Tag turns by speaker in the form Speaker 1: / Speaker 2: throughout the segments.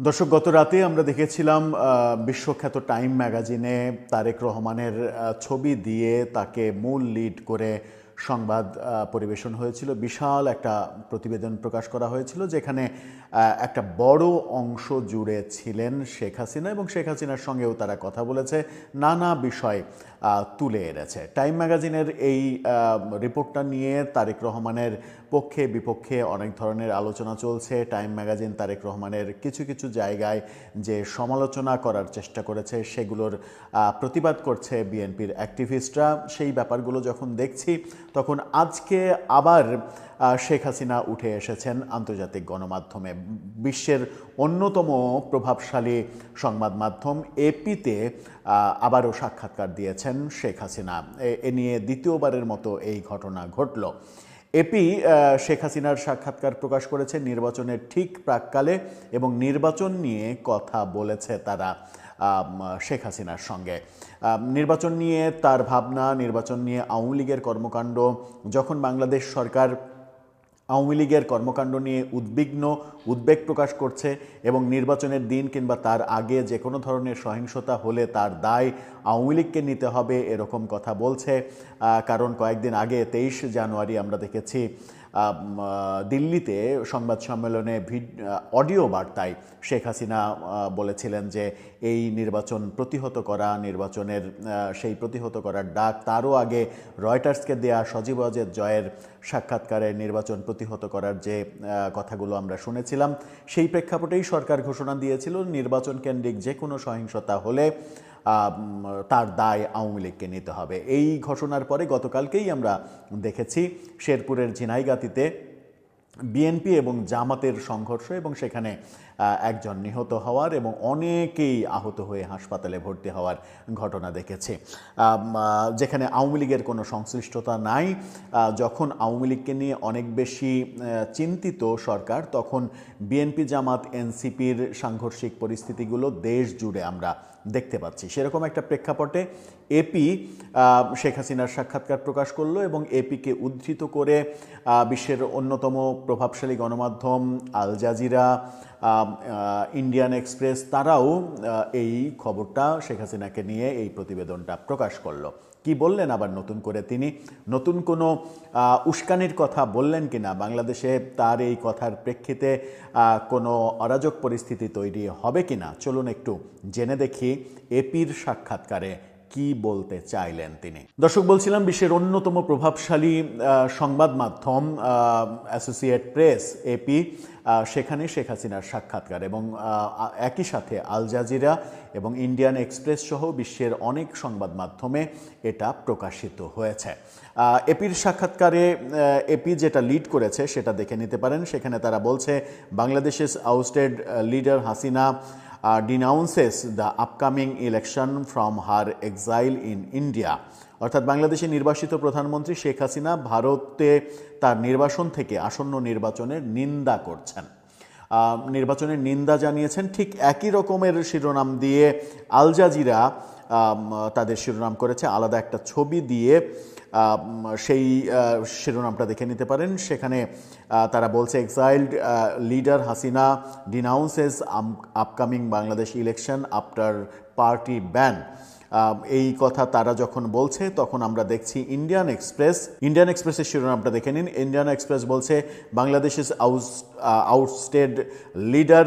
Speaker 1: দর্শক, গত রাতে আমরা দেখেছিলাম বিশ্বখ্যাত টাইম ম্যাগাজিনে তারেক রহমানের ছবি দিয়ে তাকে মূল লিড করে সংবাদ পরিবেশন হয়েছিল। বিশাল একটা প্রতিবেদন প্রকাশ করা হয়েছিল, যেখানে একটা বড় অংশ জুড়ে ছিলেন শেখ হাসিনা, এবং শেখ হাসিনার সঙ্গেও তারা কথা বলেছে, নানা বিষয় তুলে এনেছে। টাইম ম্যাগাজিনের এই রিপোর্টটা নিয়ে তারেক রহমানের পক্ষে বিপক্ষে অনেক ধরনের আলোচনা চলছে। টাইম ম্যাগাজিন তারেক রহমানের কিছু কিছু জায়গায় যে সমালোচনা করার চেষ্টা করেছে, সেগুলোর প্রতিবাদ করছে বিএনপির অ্যাক্টিভিস্টরা। সেই ব্যাপারগুলো যখন দেখছি, তখন আজকে আবার শেখ হাসিনা উঠে এসেছেন আন্তর্জাতিক গণমাধ্যমে। বিশ্বের অন্যতম প্রভাবশালী সংবাদ মাধ্যম এপিতে আবারও সাক্ষাৎকার দিয়েছেন শেখ হাসিনা। এ নিয়ে দ্বিতীয়বারের মতো এই ঘটনা ঘটল। এপি শেখ হাসিনার সাক্ষাৎকার প্রকাশ করেছে নির্বাচনের ঠিক প্রাক্কালে, এবং নির্বাচন নিয়ে কথা বলেছে তারা শেখ হাসিনার সঙ্গে। নির্বাচন নিয়ে তার ভাবনা, নির্বাচন নিয়ে আওয়ামী লীগের কর্মকাণ্ড, যখন বাংলাদেশ সরকার আওয়ামী লীগের কর্মকাণ্ড নিয়ে উদ্বেগ প্রকাশ করছে, এবং নির্বাচনের দিন কিংবা তার আগে যে কোনো ধরনের সহিংসতা হলে তার দায় আওয়ামী লীগকে নিতে হবে, এরকম কথা বলছে। কারণ কয়েকদিন আগে 23 জানুয়ারি আমরা দেখেছি দিল্লিতে সংবাদ সম্মেলনে অডিও বার্তায় শেখ হাসিনা বলেছিলেন যে এই নির্বাচন প্রতিহত করা, নির্বাচনের সেই প্রতিহত করার ডাক, তারও আগে রয়টার্সকে দেয়া সজীব ওয়াজেদ জয়ের সাক্ষাৎকারে নির্বাচন প্রতিহত করার যে কথাগুলো আমরা শুনেছিলাম, সেই প্রেক্ষাপটেই সরকার ঘোষণা দিয়েছিল নির্বাচন কেন্দ্রিক যে কোনো সহিংসতা হলে তার দায় আওয়ামী লীগকে নিতে হবে। এই ঘোষণার পরে গতকালকেই আমরা দেখেছি শেরপুরের ঝিনাইগাতীতে বিএনপি এবং জামাতের সংঘর্ষ, এবং সেখানে একজন নিহত হওয়ার এবং অনেকেই আহত হয়ে হাসপাতালে ভর্তি হওয়ার ঘটনা দেখেছে, যেখানে আওয়ামী লীগের কোনো সংশ্লিষ্টতা নাই। যখন আওয়ামী লীগকে নিয়ে অনেক বেশি চিন্তিত সরকার, তখন বিএনপি জামাত এনসিপির সাংঘর্ষিক পরিস্থিতিগুলো দেশ জুড়ে আমরা দেখতে পাচ্ছি। সেরকম একটা প্রেক্ষাপটে এপি শেখ হাসিনার সাক্ষাৎকার প্রকাশ করলো, এবং এপিকে উদ্ধৃত করে বিশ্বের অন্যতম প্রভাবশালী গণমাধ্যম আল জাজিরা, ইন্ডিয়ান এক্সপ্রেস, তারাও এই খবরটা শেখ হাসিনাকে নিয়ে এই প্রতিবেদনটা প্রকাশ করলো। কি বললেন আবার নতুন করে তিনি? নতুন কোনো উস্কানির কথা বললেন কিনা? বাংলাদেশে তার এই কথার প্রেক্ষিতে কোনো অরাজক পরিস্থিতি তৈরি হবে কিনা? চলুন একটু জেনে দেখি এপির সাক্ষাৎকারে কি বলতে চাইলেন তিনি। দর্শক, বলছিলাম বিশ্বের অন্যতম প্রভাবশালী সংবাদ মাধ্যম অ্যাসোসিয়েট প্রেস এপি, সেখানে শেখ হাসিনার সাক্ষাৎকার, এবং একই সাথে আল জাজিরা এবং ইন্ডিয়ান এক্সপ্রেস সহ বিশ্বের অনেক সংবাদ মাধ্যমে এটা প্রকাশিত হয়েছে। এপির সাক্ষাৎকারে এপি যেটা লিড করেছে সেটা দেখে নিতে পারেন। সেখানে তারা বলছে, বাংলাদেশের ousted leader Hasina denounces the upcoming election from her exile in India। অর্থাৎ বাংলাদেশে নির্বাসিত প্রধানমন্ত্রী শেখ হাসিনা ভারতে তার নির্বাসন থেকে আসন্ন নির্বাচনের নিন্দা করছেন, নির্বাচনের নিন্দা জানিয়েছেন। ঠিক একই রকমের শিরোনাম দিয়ে আল জাজিরা তাদের শিরোনাম করেছে, আলাদা একটা ছবি দিয়ে। সেই শিরোনামটা দেখে নিতে পারেন। সেখানে তারা বলছে, exiled leader Hasina denounces upcoming Bangladesh election after party ban. এই কথা তারা যখন বলছে, তখন আমরা দেখছি ইন্ডিয়ান এক্সপ্রেসের শিরোনামটা দেখে নিন। ইন্ডিয়ান এক্সপ্রেস বলছে, বাংলাদেশের ousted leader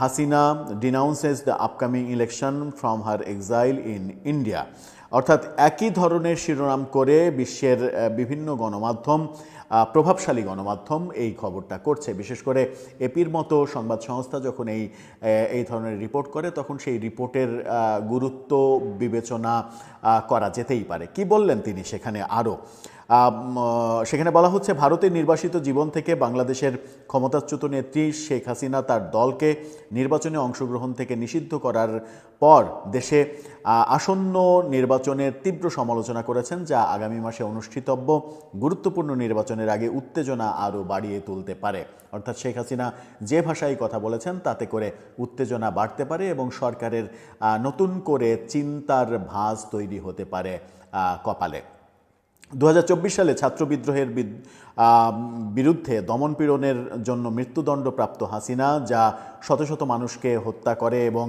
Speaker 1: Hasina denounces the upcoming election from her exile in India. অর্থাৎ একই ধরনের শিরোনাম করে বিশ্বের বিভিন্ন গণমাধ্যম, প্রভাবশালী গণমাধ্যম এই খবরটা করছে। বিশেষ করে এপির মতো সংবাদ সংস্থা যখন এই ধরনের রিপোর্ট করে, তখন সেই রিপোর্টের গুরুত্ব বিবেচনা করা যেতেই পারে। কি বললেন তিনি সেখানে আরও? সেখানে বলা হচ্ছে, ভারতের নির্বাসিত জীবন থেকে বাংলাদেশের ক্ষমতাচ্যুত নেত্রী শেখ হাসিনা তার দলকে নির্বাচনে অংশগ্রহণ থেকে নিষিদ্ধ করার পর দেশে আসন্ন নির্বাচনের তীব্র সমালোচনা করেছেন, যা আগামী মাসে অনুষ্ঠিতব্য গুরুত্বপূর্ণ নির্বাচনের আগে উত্তেজনা আরও বাড়িয়ে তুলতে পারে। অর্থাৎ শেখ হাসিনা যে ভাষায় কথা বলেছেন, তাতে করে উত্তেজনা বাড়তে পারে এবং সরকারের নতুন করে চিন্তার ভাঁজ তৈরি হতে পারে কপালে। সালে ছাত্র বিদ্রোহের বিরুদ্ধে দমনপীড়নের জন্য মৃত্যুদণ্ডপ্রাপ্ত হাসিনা, যা শত শত মানুষকে হত্যা করে এবং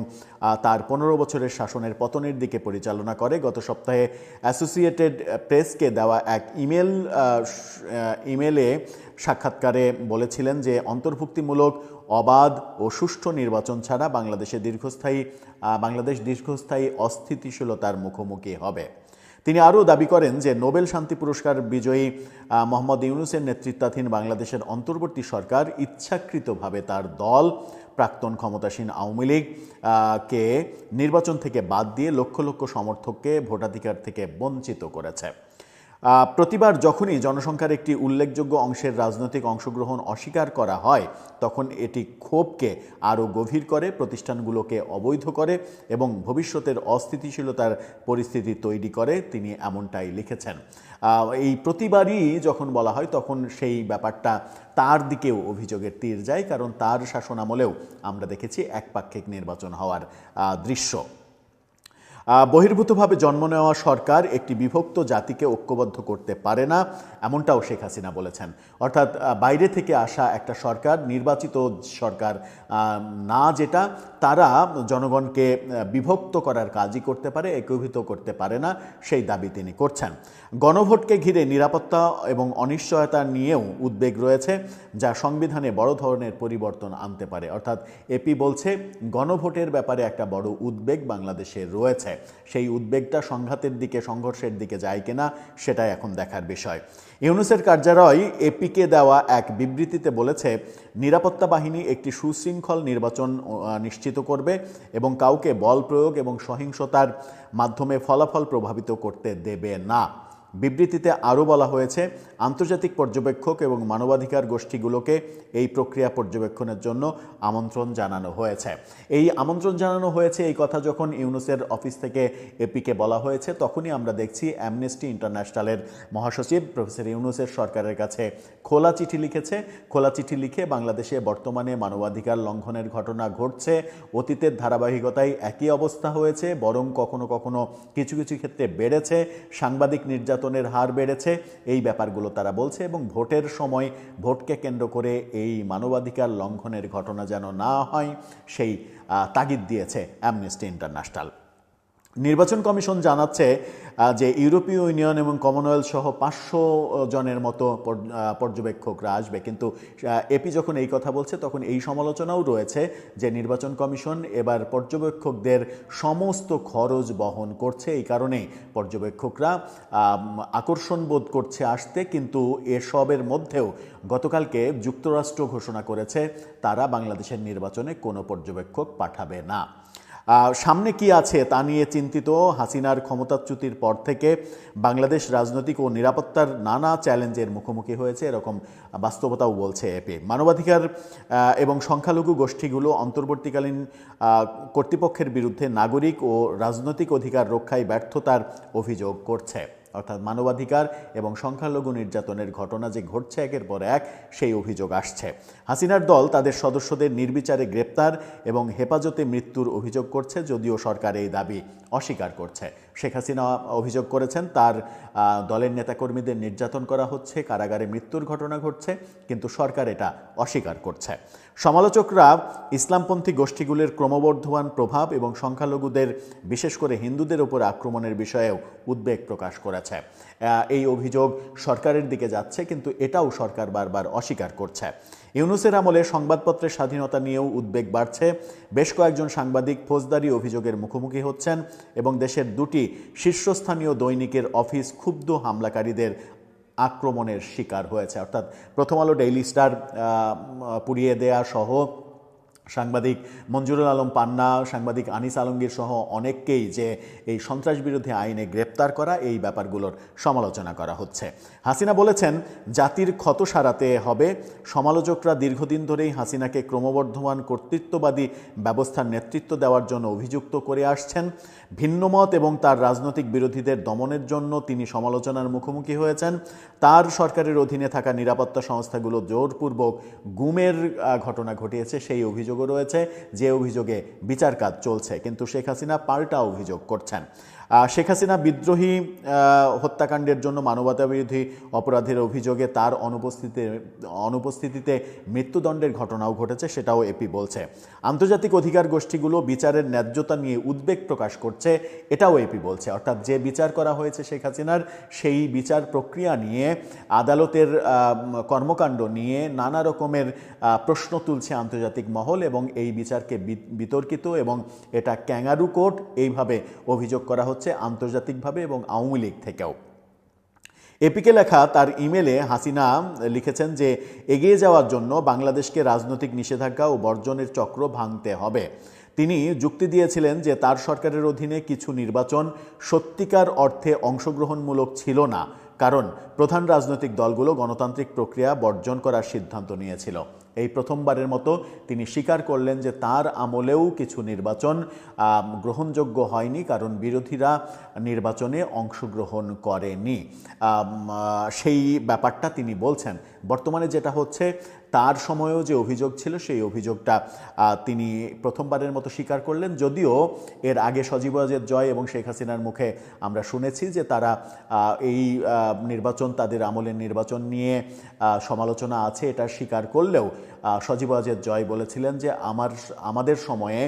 Speaker 1: তার 15 বছরের শাসনের পতনের দিকে পরিচালনা করে, গত সপ্তাহে অ্যাসোসিয়েটেড প্রেসকে দেওয়া এক ইমেলে সাক্ষাৎকারে বলেছিলেন যে অন্তর্ভুক্তিমূলক, অবাধ ও সুষ্ঠু নির্বাচন ছাড়া বাংলাদেশ দীর্ঘস্থায়ী অস্থিতিশীলতার মুখোমুখি হবে। তিনি আরও দাবি করেন যে নোবেল শান্তি পুরস্কার বিজয়ী মোহাম্মদ ইউনূসের নেতৃত্বাধীন বাংলাদেশের অন্তর্বর্তী সরকার ইচ্ছাকৃতভাবে তার দল, প্রাক্তন ক্ষমতাসীন আওয়ামী লীগ কে নির্বাচন থেকে বাদ দিয়ে লক্ষ লক্ষ সমর্থককে ভোটাধিকার থেকে বঞ্চিত করেছে। প্রতিবার যখনই জনসংখ্যার একটি উল্লেখযোগ্য অংশের রাজনৈতিক অংশগ্রহণ অস্বীকার করা হয়, তখন এটি ক্ষোভকে আরও গভীর করে, প্রতিষ্ঠানগুলোকে অবৈধ করে এবং ভবিষ্যতের অস্থিতিশীলতার পরিস্থিতি তৈরি করে। তিনি এমনটাই লিখেছেন। এই প্রতিবারই যখন বলা হয় তখন সেই ব্যাপারটা তার দিকেও অভিযোগের তীর যায়, কারণ তার শাসনামলেও আমরা দেখেছি একপাক্ষিক নির্বাচন হওয়ার দৃশ্য। বহির্ভূতভাবে জন্ম নেওয়া সরকার একটি বিভক্ত জাতিকে ঐক্যবদ্ধ করতে পারে না, এমনটাও শেখ হাসিনা বলেছেন। অর্থাৎ বাইরে থেকে আসা একটা সরকার, নির্বাচিত সরকার না, যেটা তারা জনগণকে বিভক্ত করার কাজই করতে পারে, একীভূত করতে পারে না, সেই দাবি তিনি করছেন। গণভোটকে ঘিরে নিরাপত্তা এবং অনিশ্চয়তা নিয়েও উদ্বেগ রয়েছে, যা সংবিধানে বড় ধরনের পরিবর্তন আনতে পারে। অর্থাৎ এপি বলছে গণভোটের ব্যাপারে একটা বড় উদ্বেগ বাংলাদেশে রয়েছে। সেই উদ্বেগটা সংঘাতের দিকে, সংঘর্ষের দিকে যায় কিনা, সেটাই এখন দেখার বিষয়। ইউনূসের কার্যালয় এপিকে দেওয়া এক বিবৃতিতে বলেছে, নিরাপত্তা বাহিনী একটি সুশৃঙ্খল নির্বাচন নিশ্চিত করবে এবং কাউকে বল প্রয়োগ এবং সহিংসতার মাধ্যমে ফলাফল প্রভাবিত করতে দেবে না। বিবৃতিতে আরও বলা হয়েছে, আন্তর্জাতিক পর্যবেক্ষক এবং মানবাধিকার গোষ্ঠীগুলোকে এই প্রক্রিয়া পর্যবেক্ষণের জন্য আমন্ত্রণ জানানো হয়েছে। এই আমন্ত্রণ জানানো হয়েছে, এই কথা যখন ইউনূসের অফিস থেকে এপিকে বলা হয়েছে, তখনই আমরা দেখছি অ্যামনেস্টি ইন্টারন্যাশনালের মহাসচিব প্রফেসর ইউনূসের সরকারের কাছে খোলা চিঠি লিখেছে। খোলা চিঠি লিখে বাংলাদেশে বর্তমানে মানবাধিকার লঙ্ঘনের ঘটনা ঘটছে, অতীতের ধারাবাহিকতায় একই অবস্থা হয়েছে, বরং কখনো কখনো কিছু কিছু ক্ষেত্রে বেড়েছে, সাংবাদিক নির্যাতনের হার বেড়েছে, এই ব্যাপারগুলো তারা বলছে। এবং ভোটের সময় ভোটকে কেন্দ্র করে এই মানবাধিকার লঙ্ঘনের ঘটনা যেন না হয়, সেই তাগিদ দিয়েছে অ্যামনেস্টি ইন্টারন্যাশনাল। নির্বাচন কমিশন জানাচ্ছে যে ইউরোপীয় ইউনিয়ন এবং কমনওয়েলথ সহ 500 জনের মতো পর্যবেক্ষকরা আসবে, কিন্তু এপি যখন এই কথা বলছে তখন এই সমালোচনাও রয়েছে যে নির্বাচন কমিশন এবার পর্যবেক্ষকদের সমস্ত খরচ বহন করছে, এই কারণে পর্যবেক্ষকরা আকর্ষণ বোধ করছে আসতে। কিন্তু এসবের মধ্যেও গতকালকে যুক্তরাষ্ট্র ঘোষণা করেছে তারা বাংলাদেশের নির্বাচনে কোনো পর্যবেক্ষক পাঠাবে না। সামনে কি আছে তা নিয়ে চিন্তিত। হাসিনার ক্ষমতাচ্যুতির পর থেকে বাংলাদেশ রাজনৈতিক ও নিরাপত্তার নানা চ্যালেঞ্জের মুখোমুখি হয়েছে, এরকম বাস্তবতাও বলছে এপি। মানবাধিকার এবং সংখ্যালঘু গোষ্ঠীগুলো অন্তর্বর্তীকালীন কর্তৃপক্ষের বিরুদ্ধে নাগরিক ও রাজনৈতিক অধিকার রক্ষায় ব্যর্থতার অভিযোগ করছে। অর্থাৎ মানবাধিকার এবং সংখ্যালঘু নির্যাতনের ঘটনা যে ঘটছে একের পর এক, সেই অভিযোগ আসছে। হাসিনার দল তাদের সদস্যদের নির্বিচারে গ্রেপ্তার এবং হেফাজতে মৃত্যুর অভিযোগ করছে, যদিও সরকার এই দাবি অস্বীকার করছে। শেখ হাসিনা অভিযোগ করেছেন তার দলের নেতাকর্মীদের নির্যাতন করা হচ্ছে, কারাগারে মৃত্যুর ঘটনা ঘটছে, কিন্তু সরকার এটা অস্বীকার করছে। সমালোচকরা ইসলামপন্থী গোষ্ঠীগুলির ক্রমবর্ধমান প্রভাব এবং সংখ্যালঘুদের, বিশেষ করে হিন্দুদের উপর আক্রমণের বিষয়েও উদ্বেগ প্রকাশ করেছে। এই অভিযোগ সরকারের দিকে যাচ্ছে, কিন্তু এটাও সরকার বারবার অস্বীকার করছে। ইউনূসের আমলে সংবাদপত্রের স্বাধীনতা নিয়েও উদ্বেগ বাড়ছে। বেশ কয়েকজন সাংবাদিক ফৌজদারি অভিযোগের মুখোমুখি হচ্ছেন এবং দেশের দুটি শীর্ষস্থানীয় দৈনিকের অফিস ক্ষুব্ধ হামলাকারীদের আক্রমণের শিকার হয়েছে। অর্থাৎ প্রথম আলো, ডেইলি স্টার পুড়িয়ে দেয়া সহ সাংবাদিক মঞ্জুরুল আলম পান্না, সাংবাদিক আনিস আলমগীর সহ অনেককেই যে এই সন্ত্রাস বিরোধী আইনে গ্রেপ্তার করা, এই ব্যাপারগুলোর সমালোচনা করা হচ্ছে। হাসিনা বলেছেন জাতির ক্ষত সারাতে হবে। সমালোচকরা দীর্ঘদিন ধরেই হাসিনাকে ক্রমবর্ধমান কর্তৃত্ববাদী ব্যবস্থার নেতৃত্ব দেওয়ার জন্য অভিযুক্ত করে আসছেন। ভিন্নমত এবং তার রাজনৈতিক বিরোধীদের দমনের জন্য তিনি সমালোচনার মুখোমুখি হয়েছেন। তার সরকারের অধীনে থাকা নিরাপত্তা সংস্থাগুলো জোরপূর্বক গুমের ঘটনা ঘটিয়েছে, সেই অভিযোগও রয়েছে, যে অভিযোগে বিচার কাজ চলছে। কিন্তু শেখ হাসিনা পাল্টা অভিযোগ করছেন। শেখ হাসিনা বিদ্রোহী হত্যাকাণ্ডের জন্য মানবতাবিরোধী অপরাধের অভিযোগে তার অনুপস্থিতিতে মৃত্যুদণ্ডের ঘটনাও ঘটেছে, সেটাও এপি বলছে। আন্তর্জাতিক অধিকার গোষ্ঠীগুলো বিচারের ন্যায্যতা নিয়ে উদ্বেগ প্রকাশ করছে, এটাও এপি বলছে। অর্থাৎ যে বিচার করা হয়েছে শেখ হাসিনার, সেই বিচার প্রক্রিয়া নিয়ে, আদালতের কর্মকাণ্ড নিয়ে নানা রকমের প্রশ্ন তুলছে আন্তর্জাতিক মহল, এবং এই বিচারকে বিতর্কিত এবং এটা ক্যাঙ্গারু কোর্ট এইভাবে অভিযোগ করা হচ্ছে আন্তর্জাতিকভাবে এবং আওয়ামী লীগ থেকেও। এপিকে লেখা তার ইমেলে হাসিনা লিখেছেন যে এগিয়ে যাওয়ার জন্য বাংলাদেশকে রাজনৈতিক নিষেধাজ্ঞা ও বর্জনের চক্র ভাঙতে হবে। তিনি যুক্তি দিয়েছিলেন যে তার সরকারের অধীনে কিছু নির্বাচন সত্যিকার অর্থে অংশগ্রহণমূলক ছিল না, কারণ প্রধান রাজনৈতিক দলগুলো গণতান্ত্রিক প্রক্রিয়া বর্জন করার সিদ্ধান্ত নিয়েছিল। এই প্রথমবারের মতো তিনি স্বীকার করলেন যে তার আমলেও কিছু নির্বাচন গ্রহণযোগ্য হয়নি, কারণ বিরোধীরা নির্বাচনে অংশগ্রহণ করেনি। সেই ব্যাপারটা তিনি বলছেন। বর্তমানে যেটা হচ্ছে, তার সময়েও যে অভিযোগ ছিল সেই অভিযোগটা তিনি প্রথমবারের মতো স্বীকার করলেন, যদিও এর আগে সজীব ওয়াজেদ জয় এবং শেখ হাসিনার মুখে আমরা শুনেছি যে তারা এই নির্বাচন, তাদের আমলের নির্বাচন নিয়ে সমালোচনা আছে এটা স্বীকার করলেও সজীব ওয়াজেদ জয় বলেছিলেন যে আমাদের সময়ে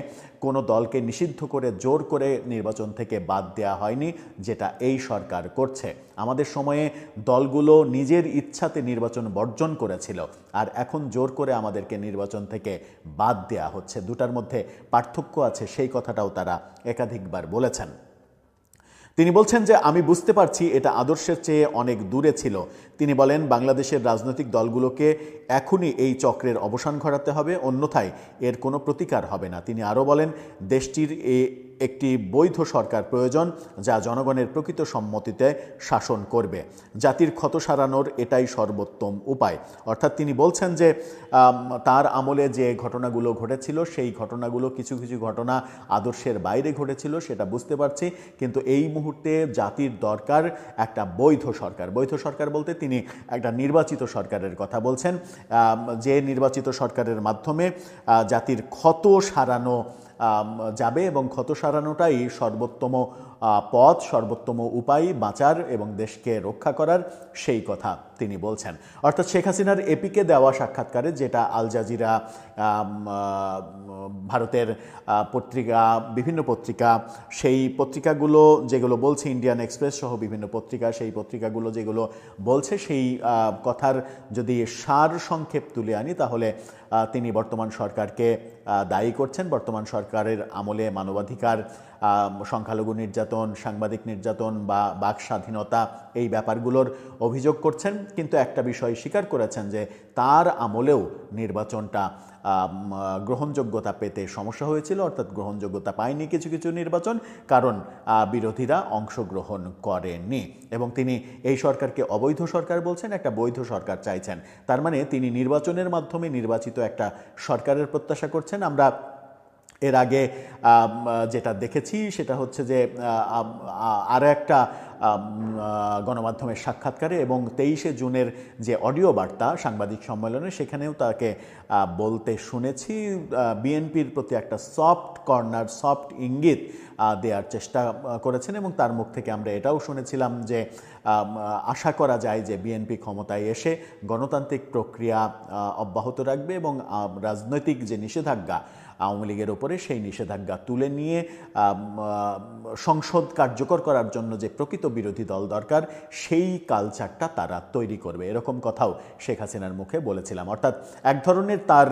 Speaker 1: কোনো দলকে নিষিদ্ধ করে জোর করে নির্বাচন থেকে বাদ দেওয়া হয়নি, যেটা এই সরকার করছে। আমাদের সময়ে দলগুলো নিজের ইচ্ছাতে নির্বাচন বর্জন করেছিল, আর এখন জোর করে আমাদেরকে নির্বাচন থেকে বাদ দেওয়া হচ্ছে। দুটার মধ্যে পার্থক্য আছে, সেই কথাটাও তারা একাধিকবার বলেছেন। তিনি বলছেন যে আমি বুঝতে পারছি এটা আদর্শের চেয়ে অনেক দূরে ছিল। তিনি বলেন বাংলাদেশের রাজনৈতিক দলগুলোকে এখনই এই চক্রের অবসান ঘটাতে হবে, অন্যথায় এর কোনো প্রতিকার হবে না। তিনি আরও বলেন দেশটির একটি বৈধ সরকার প্রয়োজন, যা জনগণের প্রকৃত সম্মতিতে শাসন করবে। জাতির ক্ষত সারানোর এটাই সর্বোত্তম উপায়। অর্থাৎ তিনি বলছেন যে তার আমলে যে ঘটনাগুলো ঘটেছিল সেই ঘটনাগুলো কিছু কিছু ঘটনা আদর্শের বাইরে ঘটেছিল, সেটা বুঝতে পারছি, কিন্তু এই মুহূর্তে জাতির দরকার একটা বৈধ সরকার। বৈধ সরকার বলতে তিনি একটা নির্বাচিত সরকারের কথা বলছেন, যে নির্বাচিত সরকারের মাধ্যমে জাতির ক্ষত সারানো যাবে, এবং ক্ষত সারানোটাই সর্বোত্তম পথ, সর্বোত্তম উপায় বাঁচার এবং দেশকে রক্ষা করার, সেই কথা তিনি বলছেন। অর্থাৎ শেখ হাসিনার এপিকে দেওয়া সাক্ষাৎকারে, যেটা আল জাজিরা, ভারতের পত্রিকা, বিভিন্ন পত্রিকা, সেই পত্রিকাগুলো যেগুলো বলছে, ইন্ডিয়ান এক্সপ্রেস সহ বিভিন্ন পত্রিকা, সেই পত্রিকাগুলো যেগুলো বলছে, সেই কথার যদি সার সংক্ষেপ তুলে আনি, তাহলে তিনি বর্তমান সরকারকে দায়ী করছেন। বর্তমান সরকারের আমলে মানবাধিকার, সংখ্যালঘু নির্যাতন, সাংবাদিক নির্যাতন বা বাক স্বাধীনতা, এই ব্যাপারগুলোর অভিযোগ করছেন, কিন্তু একটা বিষয় স্বীকার করেছেন যে তার আমলেও নির্বাচনটা গ্রহণযোগ্যতা পেতে সমস্যা হয়েছিল। অর্থাৎ গ্রহণযোগ্যতা পায়নি কিছু কিছু নির্বাচন, কারণ বিরোধীরা অংশগ্রহণ করেনি, এবং তিনি এই সরকারকে অবৈধ সরকার বলছেন, একটা বৈধ সরকার চাইছেন। তার মানে তিনি নির্বাচনের মাধ্যমে নির্বাচিত একটা সরকারের প্রত্যাশা করছেন। আমরা এর আগে যেটা দেখেছি সেটা হচ্ছে যে আরও একটা গণমাধ্যমের সাক্ষাৎকারে এবং 23শে জুনের যে অডিও বার্তা সাংবাদিক সম্মেলনে, সেখানেও তাকে বলতে শুনেছি বিএনপির প্রতি একটা সফট কর্নার, সফট ইঙ্গিত দেওয়ার চেষ্টা করেছেন, এবং তার মুখ থেকে আমরা এটাও শুনেছিলাম যে আশা করা যায় যে বিএনপি ক্ষমতায় এসে গণতান্ত্রিক প্রক্রিয়া অব্যাহত রাখবে এবং রাজনৈতিক যে নিষেধাজ্ঞা আওয়ামী লীগের ওপরে, সেই নিষেধাজ্ঞা তুলে নিয়ে সংসদ কার্যকর করার জন্য যে প্রকৃত বিরোধী দল দরকার, সেই কালচারটা তারা তৈরি করবে, এরকম কথাও শেখ হাসিনার মুখে বলেছিলাম। অর্থাৎ এক ধরনের তার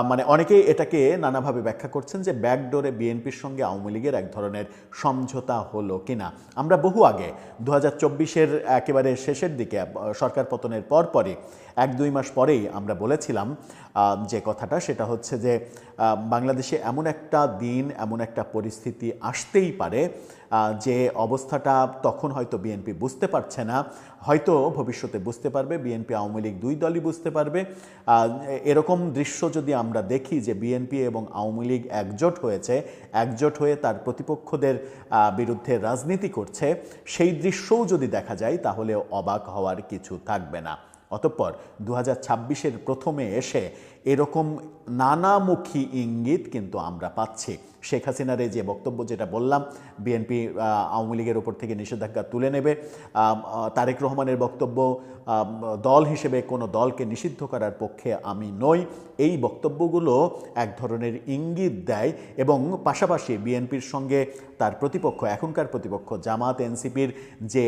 Speaker 1: মানে অনেকেই এটাকে নানাভাবে ব্যাখ্যা করছেন যে ব্যাকডোরে বিএনপির সঙ্গে আওয়ামী লীগের এক ধরনের সমঝোতা হলো কিনা। আমরা বহু আগে 2024-এর একেবারে শেষের দিকে, সরকার পতনের পরপরই 1-2 মাস পরেই আমরা বলেছিলাম যে কথাটা, সেটা হচ্ছে যে বাংলাদেশে এমন একটা দিন, এমন একটা পরিস্থিতি আসতেই পারে যে অবস্থাটা তখন হয়তো বিএনপি বুঝতে পারছে না, হয়তো ভবিষ্যতে বুঝতে পারবে, বিএনপি আওয়ামী লীগ দুই দলই বুঝতে পারবে। এরকম দৃশ্য যদি আমরা দেখি যে বিএনপি এবং আওয়ামী লীগ একজোট হয়েছে, একজোট হয়ে তার প্রতিপক্ষদের বিরুদ্ধে রাজনীতি করছে, সেই দৃশ্যও যদি দেখা যায় তাহলে অবাক হওয়ার কিছু থাকবে না। অতঃপর 2026-এর প্রথমে এসে এরকম নানামুখী ইঙ্গিত কিন্তু আমরা পাচ্ছি। শেখ হাসিনার এই যে বক্তব্য যেটা বললাম, বিএনপি আওয়ামী লীগের ওপর থেকে নিষেধাজ্ঞা তুলে নেবে, তারেক রহমানের বক্তব্য দল হিসেবে কোনো দলকে নিষিদ্ধ করার পক্ষে আমি নই, এই বক্তব্যগুলো এক ধরনের ইঙ্গিত দেয় এবং পাশাপাশি বিএনপির সঙ্গে তার প্রতিপক্ষ, এখনকার প্রতিপক্ষ জামাত এনসিপির যে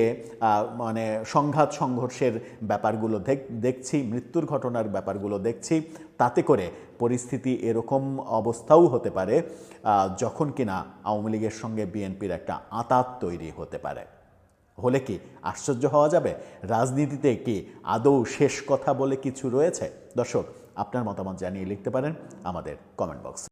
Speaker 1: মানে সংঘাত সংঘর্ষের ব্যাপারগুলো দেখছি, মৃত্যুর ঘটনার ব্যাপারগুলো দেখছি, তাতে করে পরিস্থিতি এরকম অবস্থাও হতে পারে যখন কিনা আওয়ামী লীগের সঙ্গে বিএনপির একটা আঁতাত তৈরি হতে পারে। হলে কি আশ্চর্য হওয়া যাবে? রাজনীতিতে কি আদৌ শেষ কথা বলে কিছু রয়েছে? দর্শক, আপনার মতামত জানিয়ে লিখতে পারেন আমাদের কমেন্ট বক্সে।